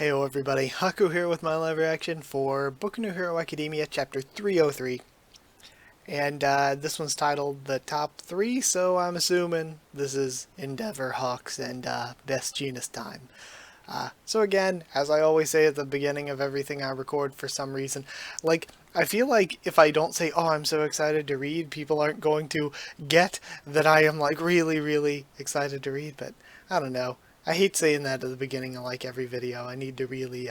Heyo everybody, Haku here with my live reaction for Boku no Hero Academia Chapter 303. And this one's titled The Top 3, so I'm assuming this is Endeavor, Hawks, and Best Genus time. So again, as I always say at the beginning of everything I record for some reason, I feel like if I don't say, oh, I'm so excited to read, people aren't going to get that I am really, really excited to read, but I don't know. I hate saying that at the beginning of every video. I need to really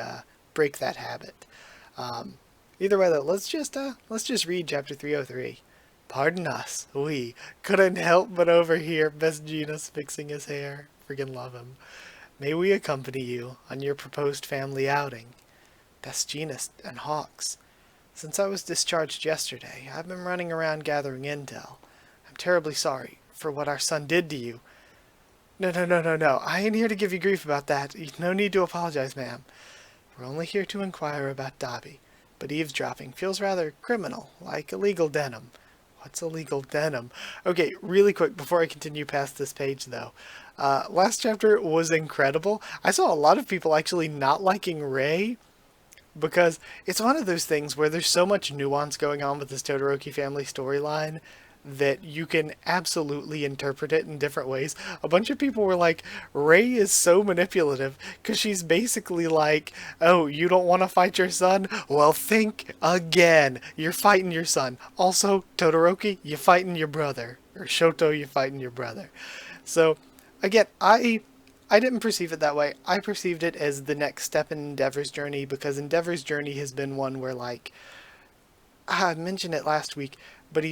break that habit. Either way though, let's just read chapter 303. Pardon us, we couldn't help but overhear Best Genus fixing his hair. Friggin' love him. May we accompany you on your proposed family outing? Best Genus and Hawks. Since I was discharged yesterday, I've been running around gathering intel. I'm terribly sorry for what our son did to you. No. I ain't here to give you grief about that. No need to apologize, ma'am. We're only here to inquire about Dobby. But eavesdropping feels rather criminal, like illegal denim. What's illegal denim? Okay, really quick before I continue past this page though. Last chapter was incredible. I saw a lot of people actually not liking Ray because it's one of those things where there's so much nuance going on with this Todoroki family storyline that you can absolutely interpret it in different ways. A bunch of people were like, Ray is so manipulative because she's basically like, oh, you don't want to fight your son? Well, think again. You're fighting your son. Also, Todoroki, you fighting your brother. Or Shoto, you fighting your brother. So, again, I didn't perceive it that way. I perceived it as the next step in Endeavor's journey because Endeavor's journey has been one where I mentioned it last week, but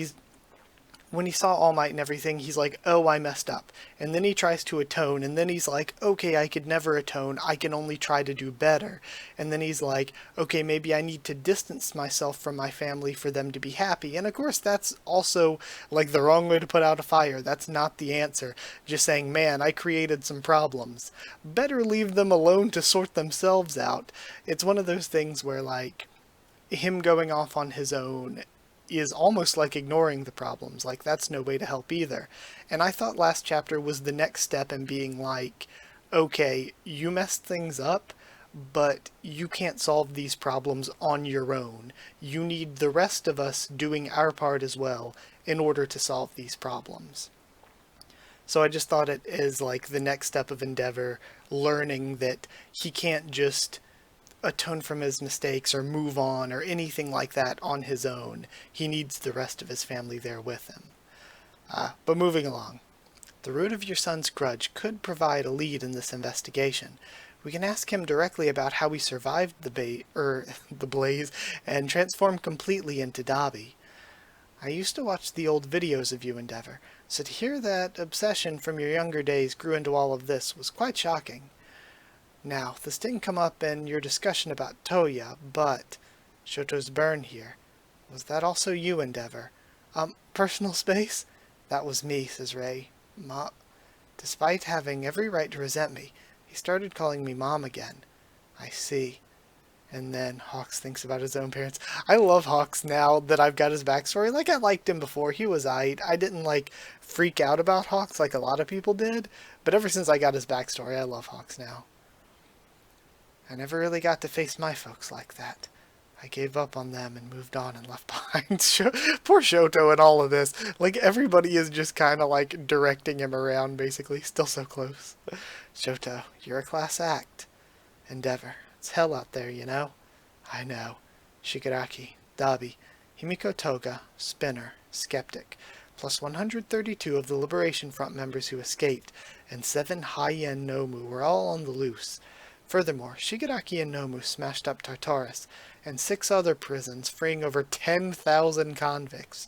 when he saw All Might and everything, he's like, oh, I messed up. And then he tries to atone, and then he's like, okay, I could never atone, I can only try to do better. And then he's like, okay, maybe I need to distance myself from my family for them to be happy. And of course, that's also, the wrong way to put out a fire. That's not the answer. Just saying, man, I created some problems. Better leave them alone to sort themselves out. It's one of those things where, him going off on his own is almost like ignoring the problems. That's no way to help either. And I thought last chapter was the next step in being like, okay, you messed things up, but you can't solve these problems on your own. You need the rest of us doing our part as well in order to solve these problems. So I just thought it as the next step of Endeavor, learning that he can't just atone from his mistakes or move on or anything like that on his own. He needs the rest of his family there with him. But moving along. The root of your son's grudge could provide a lead in this investigation. We can ask him directly about how he survived the blaze and transformed completely into Dobby. I used to watch the old videos of you, Endeavor, so to hear that obsession from your younger days grew into all of this was quite shocking. Now, this didn't come up in your discussion about Toya, but Shoto's burn here. Was that also you, Endeavor? Personal space? That was me, says Ray. Despite having every right to resent me, he started calling me Mom again. I see. And then Hawks thinks about his own parents. I love Hawks now that I've got his backstory. I liked him before. He was aight. I didn't, freak out about Hawks like a lot of people did. But ever since I got his backstory, I love Hawks now. I never really got to face my folks like that. I gave up on them and moved on and left behind poor Shoto and all of this. Everybody is just kind of directing him around, basically. Still so close. Shoto, you're a class act. Endeavor, it's hell out there, you know? I know. Shigaraki, Dabi, Himiko Toga, Spinner, Skeptic, plus 132 of the Liberation Front members who escaped, and 7 high-end Nomu were all on the loose. Furthermore, Shigaraki and Nomu smashed up Tartarus, and 6 other prisons, freeing over 10,000 convicts.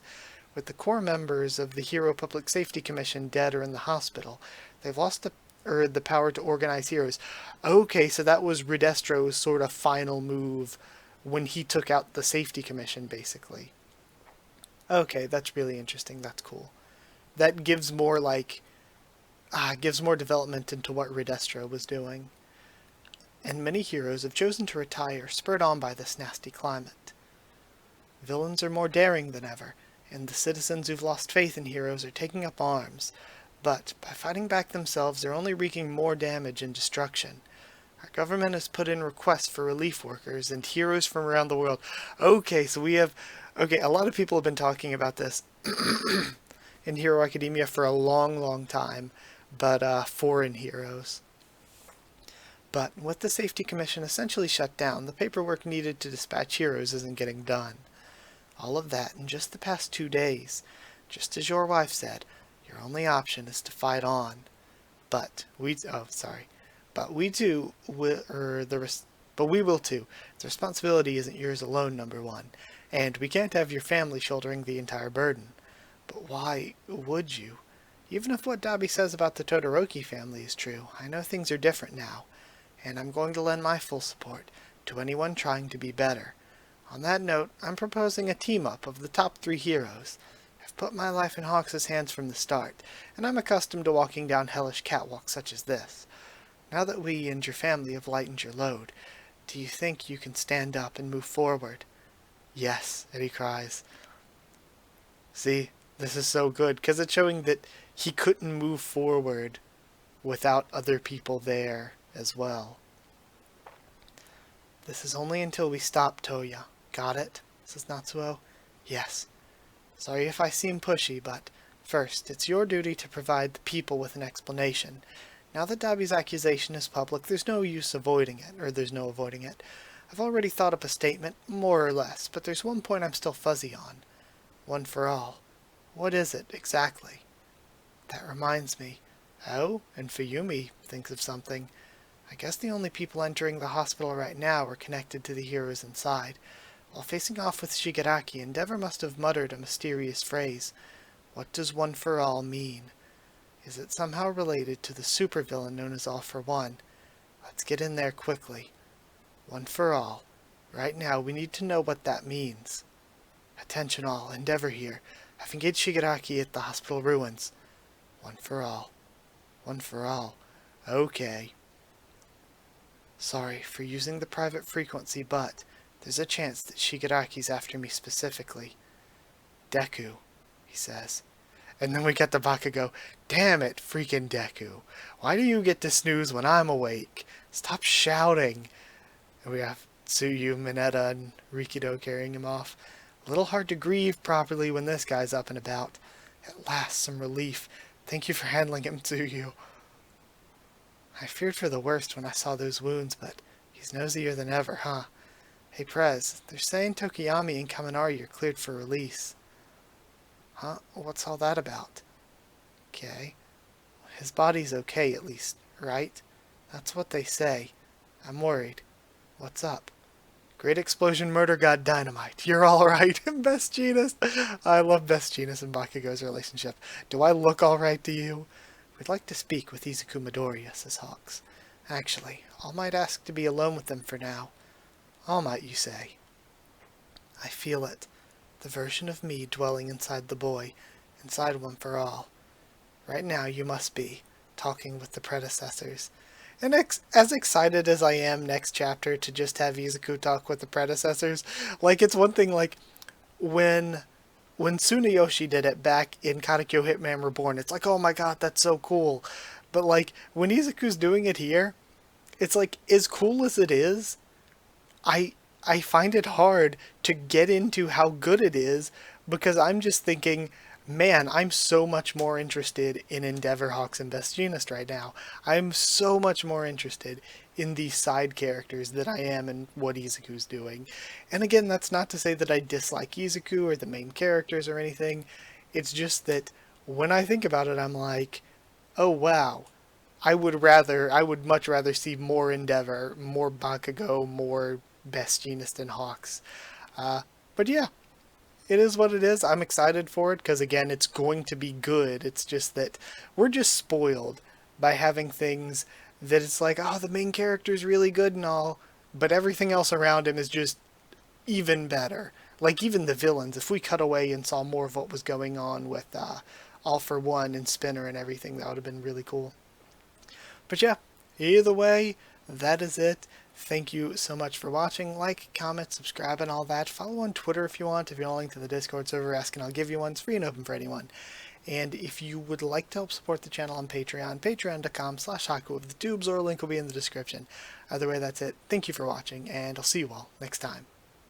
With the core members of the Hero Public Safety Commission dead or in the hospital, they've lost the power to organize heroes. Okay, so that was Redestro's sort of final move when he took out the Safety Commission, basically. Okay, that's really interesting. That's cool. That gives more, gives more development into what Redestro was doing. And many heroes have chosen to retire, spurred on by this nasty climate. Villains are more daring than ever, and the citizens who've lost faith in heroes are taking up arms. But by fighting back themselves, they're only wreaking more damage and destruction. Our government has put in requests for relief workers and heroes from around the world. Okay, so we have... Okay, a lot of people have been talking about this in Hero Academia for a long, long time, but foreign heroes. But with the Safety Commission essentially shut down, the paperwork needed to dispatch heroes isn't getting done. All of that in just the past 2 days. Just as your wife said, your only option is to fight on. But we will too. The responsibility isn't yours alone, number one, and we can't have your family shouldering the entire burden. But why would you? Even if what Dabi says about the Todoroki family is true, I know things are different now, and I'm going to lend my full support to anyone trying to be better. On that note, I'm proposing a team-up of the top 3 heroes. I've put my life in Hawks' hands from the start, and I'm accustomed to walking down hellish catwalks such as this. Now that we and your family have lightened your load, do you think you can stand up and move forward? Yes, Eddie cries. See, this is so good, because it's showing that he couldn't move forward without other people there as well. This is only until we stop, Toya. Got it? Says Natsuo. Yes. Sorry if I seem pushy, but first, it's your duty to provide the people with an explanation. Now that Dabi's accusation is public, there's no avoiding it. I've already thought up a statement, more or less, but there's one point I'm still fuzzy on. One for all. What is it, exactly? That reminds me. Oh, and Fuyumi thinks of something. I guess the only people entering the hospital right now are connected to the heroes inside. While facing off with Shigaraki, Endeavor must have muttered a mysterious phrase. What does one for all mean? Is it somehow related to the supervillain known as All for One? Let's get in there quickly. One for all. Right now, we need to know what that means. Attention all, Endeavor here. I've engaged Shigaraki at the hospital ruins. One for all. One for all. Okay. Sorry for using the private frequency, but there's a chance that Shigaraki's after me specifically. Deku, he says. And then we get the Bakugo. Damn it, freaking Deku. Why do you get to snooze when I'm awake? Stop shouting. And we have Tsuyu, Mineta, and Rikido carrying him off. A little hard to grieve properly when this guy's up and about. At last, some relief. Thank you for handling him, Tsuyu. I feared for the worst when I saw those wounds, but he's nosier than ever, huh? Hey, Prez, they're saying Tokiyami and Kaminari are cleared for release. Huh? What's all that about? Okay. His body's okay, at least, right? That's what they say. I'm worried. What's up? Great explosion, murder god, dynamite. You're alright. Best Genus. I love Best Genus and Bakugo's relationship. Do I look alright to you? We'd like to speak with Izuku Midoriya, says Hawks. Actually, All Might ask to be alone with them for now. All Might, you say? I feel it. The version of me dwelling inside the boy, inside One for All. Right now you must be, talking with the predecessors. And as excited as I am next chapter to just have Izuku talk with the predecessors, like it's one thing like when Tsunayoshi did it back in Katekyo Hitman Reborn, it's like, oh my god, that's so cool. But like when Izuku's doing it here, it's like as cool as it is, I find it hard to get into how good it is because I'm just thinking, man, I'm so much more interested in Endeavor, Hawks, and Best Genus right now. I'm so much more interested in these side characters than I am in what Izuku's doing. And again, that's not to say that I dislike Izuku or the main characters or anything. It's just that when I think about it, I'm like, oh wow, I would much rather see more Endeavor, more Bakugo, more Best Genus than Hawks. But yeah. It is what it is. I'm excited for it because, again, it's going to be good. It's just that we're just spoiled by having things that it's like, oh, the main character's really good and all, but everything else around him is just even better. Like, even the villains, if we cut away and saw more of what was going on with All for One and Spinner and everything, that would have been really cool. But yeah, either way, that is it. Thank you so much for watching. Like, comment, subscribe, and all that. Follow on Twitter if you want. If you want a link to the Discord server, ask and I'll give you one. It's free and open for anyone. And if you would like to help support the channel on Patreon, patreon.com/Haku of the tubes, or a link will be in the description. Either way, that's it. Thank you for watching, and I'll see you all next time.